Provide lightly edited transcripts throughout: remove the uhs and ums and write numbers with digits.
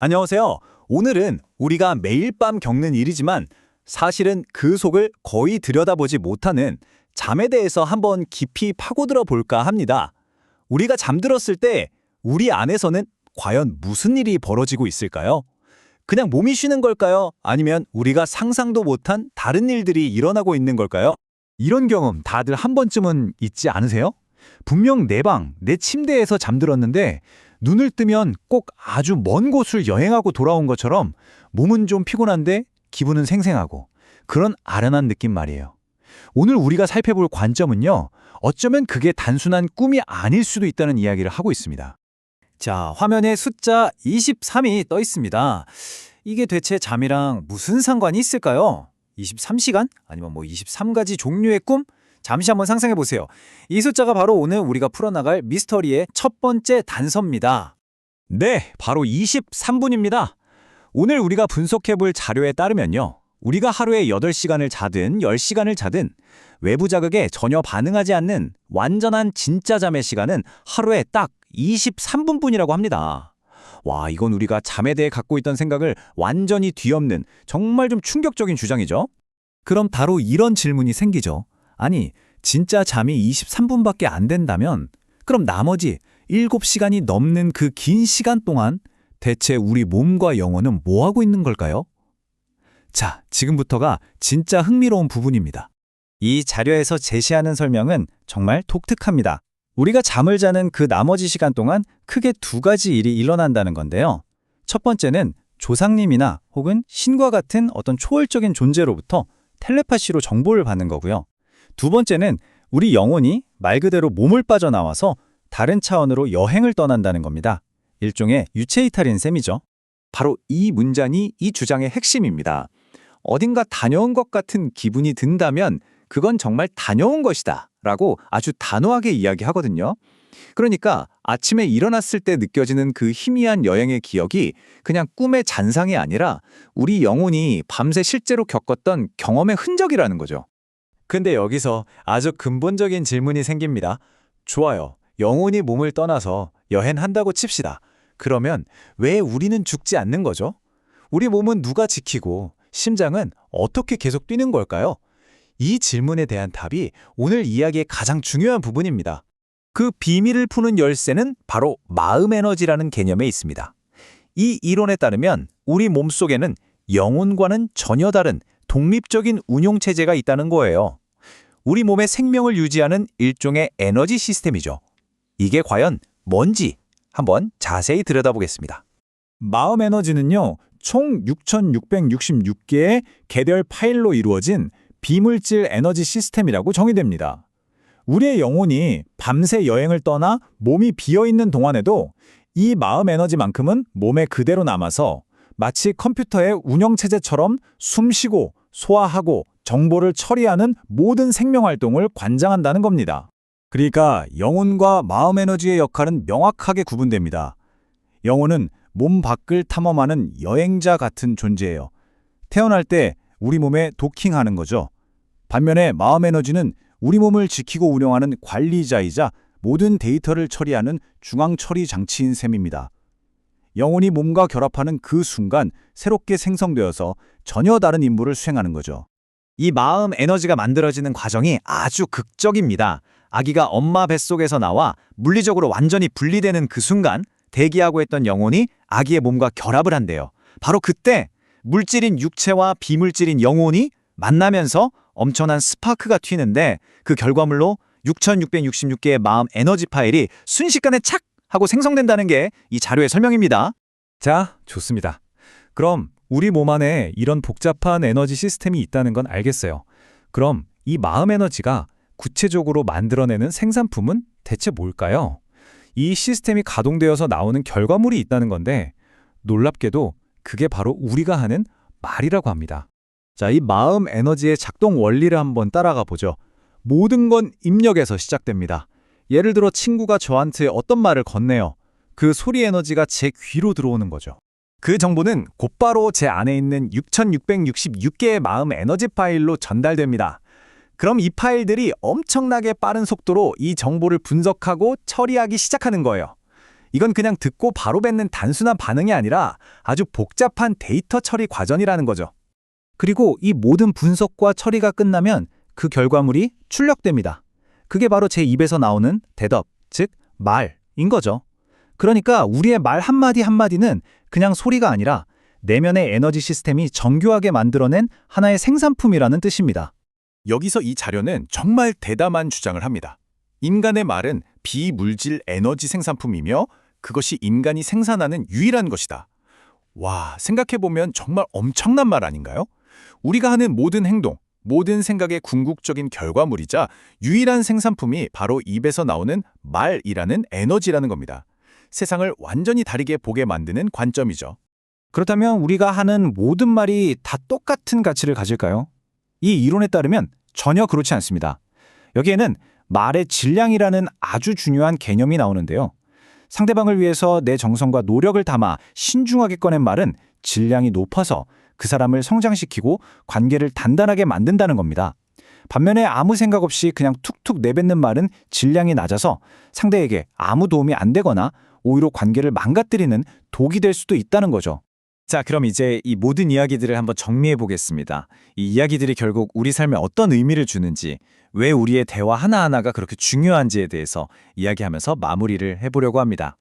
안녕하세요. 오늘은 우리가 매일 밤 겪는 일이지만 사실은 그 속을 거의 들여다보지 못하는 잠에 대해서 한번 깊이 파고들어 볼까 합니다. 우리가 잠들었을 때 우리 안에서는 과연 무슨 일이 벌어지고 있을까요? 그냥 몸이 쉬는 걸까요? 아니면 우리가 상상도 못한 다른 일들이 일어나고 있는 걸까요? 이런 경험 다들 한 번쯤은 있지 않으세요? 분명 내 방, 내 침대에서 잠들었는데 눈을 뜨면 꼭 아주 먼 곳을 여행하고 돌아온 것처럼 몸은 좀 피곤한데 기분은 생생하고 그런 아련한 느낌 말이에요. 오늘 우리가 살펴볼 관점은요. 어쩌면 그게 단순한 꿈이 아닐 수도 있다는 이야기를 하고 있습니다. 자, 화면에 숫자 23이 떠 있습니다. 이게 대체 잠이랑 무슨 상관이 있을까요? 23시간? 아니면 23가지 종류의 꿈? 잠시 한번 상상해 보세요. 이 숫자가 바로 오늘 우리가 풀어나갈 미스터리의 첫 번째 단서입니다. 네, 바로 23분입니다. 오늘 우리가 분석해 볼 자료에 따르면요. 우리가 하루에 8시간을 자든 10시간을 자든 외부 자극에 전혀 반응하지 않는 완전한 진짜 잠의 시간은 하루에 딱 23분뿐이라고 합니다. 와, 이건 우리가 잠에 대해 갖고 있던 생각을 완전히 뒤엎는 정말 좀 충격적인 주장이죠. 그럼 바로 이런 질문이 생기죠. 아니, 진짜 잠이 23분밖에 안 된다면 그럼 나머지 7시간이 넘는 그 긴 시간 동안 대체 우리 몸과 영혼은 뭐 하고 있는 걸까요? 자, 지금부터가 진짜 흥미로운 부분입니다. 이 자료에서 제시하는 설명은 정말 독특합니다. 우리가 잠을 자는 그 나머지 시간 동안 크게 두 가지 일이 일어난다는 건데요. 첫 번째는 조상님이나 혹은 신과 같은 어떤 초월적인 존재로부터 텔레파시로 정보를 받는 거고요. 두 번째는 우리 영혼이 말 그대로 몸을 빠져나와서 다른 차원으로 여행을 떠난다는 겁니다. 일종의 유체이탈인 셈이죠. 바로 이 문장이 이 주장의 핵심입니다. 어딘가 다녀온 것 같은 기분이 든다면 그건 정말 다녀온 것이다 라고 아주 단호하게 이야기하거든요. 그러니까 아침에 일어났을 때 느껴지는 그 희미한 여행의 기억이 그냥 꿈의 잔상이 아니라 우리 영혼이 밤새 실제로 겪었던 경험의 흔적이라는 거죠. 근데 여기서 아주 근본적인 질문이 생깁니다. 좋아요. 영혼이 몸을 떠나서 여행한다고 칩시다. 그러면 왜 우리는 죽지 않는 거죠? 우리 몸은 누가 지키고 심장은 어떻게 계속 뛰는 걸까요? 이 질문에 대한 답이 오늘 이야기의 가장 중요한 부분입니다. 그 비밀을 푸는 열쇠는 바로 마음 에너지라는 개념에 있습니다. 이 이론에 따르면 우리 몸속에는 영혼과는 전혀 다른 독립적인 운용체제가 있다는 거예요. 우리 몸의 생명을 유지하는 일종의 에너지 시스템이죠. 이게 과연 뭔지 한번 자세히 들여다보겠습니다. 마음 에너지는요, 총 6,666개의 개별 파일로 이루어진 비물질 에너지 시스템이라고 정의됩니다. 우리의 영혼이 밤새 여행을 떠나 몸이 비어있는 동안에도 이 마음 에너지만큼은 몸에 그대로 남아서 마치 컴퓨터의 운영체제처럼 숨쉬고 소화하고 정보를 처리하는 모든 생명활동을 관장한다는 겁니다. 그러니까 영혼과 마음 에너지의 역할은 명확하게 구분됩니다. 영혼은 몸 밖을 탐험하는 여행자 같은 존재예요. 태어날 때 우리 몸에 도킹하는 거죠. 반면에 마음 에너지는 우리 몸을 지키고 운영하는 관리자이자 모든 데이터를 처리하는 중앙 처리 장치인 셈입니다. 영혼이 몸과 결합하는 그 순간 새롭게 생성되어서 전혀 다른 임무를 수행하는 거죠. 이 마음 에너지가 만들어지는 과정이 아주 극적입니다. 아기가 엄마 뱃속에서 나와 물리적으로 완전히 분리되는 그 순간 대기하고 있던 영혼이 아기의 몸과 결합을 한대요. 바로 그때 물질인 육체와 비물질인 영혼이 만나면서 엄청난 스파크가 튀는데 그 결과물로 6,666개의 마음 에너지 파일이 순식간에 착 하고 생성된다는 게 이 자료의 설명입니다. 자, 좋습니다. 그럼 우리 몸 안에 이런 복잡한 에너지 시스템이 있다는 건 알겠어요. 그럼 이 마음 에너지가 구체적으로 만들어내는 생산품은 대체 뭘까요? 이 시스템이 가동되어서 나오는 결과물이 있다는 건데 놀랍게도 그게 바로 우리가 하는 말이라고 합니다. 자, 이 마음 에너지의 작동 원리를 한번 따라가 보죠. 모든 건 입력에서 시작됩니다. 예를 들어 친구가 저한테 어떤 말을 건네요. 그 소리 에너지가 제 귀로 들어오는 거죠. 그 정보는 곧바로 제 안에 있는 6,666개의 마음 에너지 파일로 전달됩니다. 그럼 이 파일들이 엄청나게 빠른 속도로 이 정보를 분석하고 처리하기 시작하는 거예요. 이건 그냥 듣고 바로 뱉는 단순한 반응이 아니라 아주 복잡한 데이터 처리 과정이라는 거죠. 그리고 이 모든 분석과 처리가 끝나면 그 결과물이 출력됩니다. 그게 바로 제 입에서 나오는 대답, 즉 말인 거죠. 그러니까 우리의 말 한마디 한마디는 그냥 소리가 아니라 내면의 에너지 시스템이 정교하게 만들어낸 하나의 생산품이라는 뜻입니다. 여기서 이 자료는 정말 대담한 주장을 합니다. 인간의 말은 비물질 에너지 생산품이며 그것이 인간이 생산하는 유일한 것이다. 와, 생각해보면 정말 엄청난 말 아닌가요? 우리가 하는 모든 행동, 모든 생각의 궁극적인 결과물이자 유일한 생산품이 바로 입에서 나오는 말이라는 에너지라는 겁니다. 세상을 완전히 다르게 보게 만드는 관점이죠. 그렇다면 우리가 하는 모든 말이 다 똑같은 가치를 가질까요? 이 이론에 따르면 전혀 그렇지 않습니다. 여기에는 말의 질량이라는 아주 중요한 개념이 나오는데요. 상대방을 위해서 내 정성과 노력을 담아 신중하게 꺼낸 말은 질량이 높아서 그 사람을 성장시키고 관계를 단단하게 만든다는 겁니다. 반면에 아무 생각 없이 그냥 툭툭 내뱉는 말은 질량이 낮아서 상대에게 아무 도움이 안 되거나 오히려 관계를 망가뜨리는 독이 될 수도 있다는 거죠. 자, 그럼 이제 이 모든 이야기들을 한번 정리해 보겠습니다. 이 이야기들이 결국 우리 삶에 어떤 의미를 주는지, 왜 우리의 대화 하나하나가 그렇게 중요한지에 대해서 이야기하면서 마무리를 해보려고 합니다.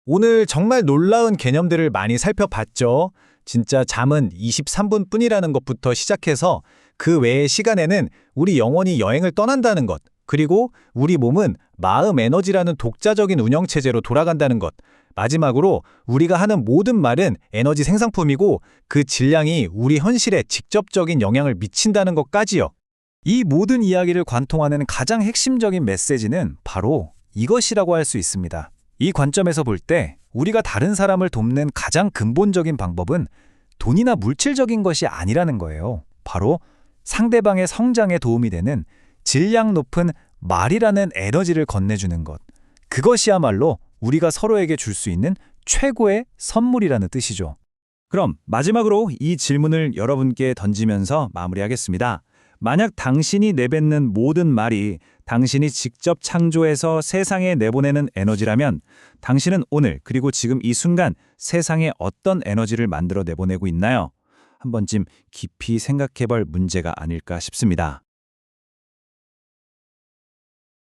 오늘 정말 놀라운 개념들을 많이 살펴봤죠. 진짜 잠은 23분뿐이라는 것부터 시작해서 그 외의 시간에는 우리 영혼이 여행을 떠난다는 것, 그리고 우리 몸은 마음 에너지라는 독자적인 운영체제로 돌아간다는 것, 마지막으로 우리가 하는 모든 말은 에너지 생산품이고 그 질량이 우리 현실에 직접적인 영향을 미친다는 것까지요. 이 모든 이야기를 관통하는 가장 핵심적인 메시지는 바로 이것이라고 할 수 있습니다. 이 관점에서 볼 때 우리가 다른 사람을 돕는 가장 근본적인 방법은 돈이나 물질적인 것이 아니라는 거예요. 바로 상대방의 성장에 도움이 되는 질량 높은 말이라는 에너지를 건네주는 것. 그것이야말로 우리가 서로에게 줄 수 있는 최고의 선물이라는 뜻이죠. 그럼 마지막으로 이 질문을 여러분께 던지면서 마무리하겠습니다. 만약 당신이 내뱉는 모든 말이 당신이 직접 창조해서 세상에 내보내는 에너지라면 당신은 오늘 그리고 지금 이 순간 세상에 어떤 에너지를 만들어 내보내고 있나요? 한 번쯤 깊이 생각해볼 문제가 아닐까 싶습니다.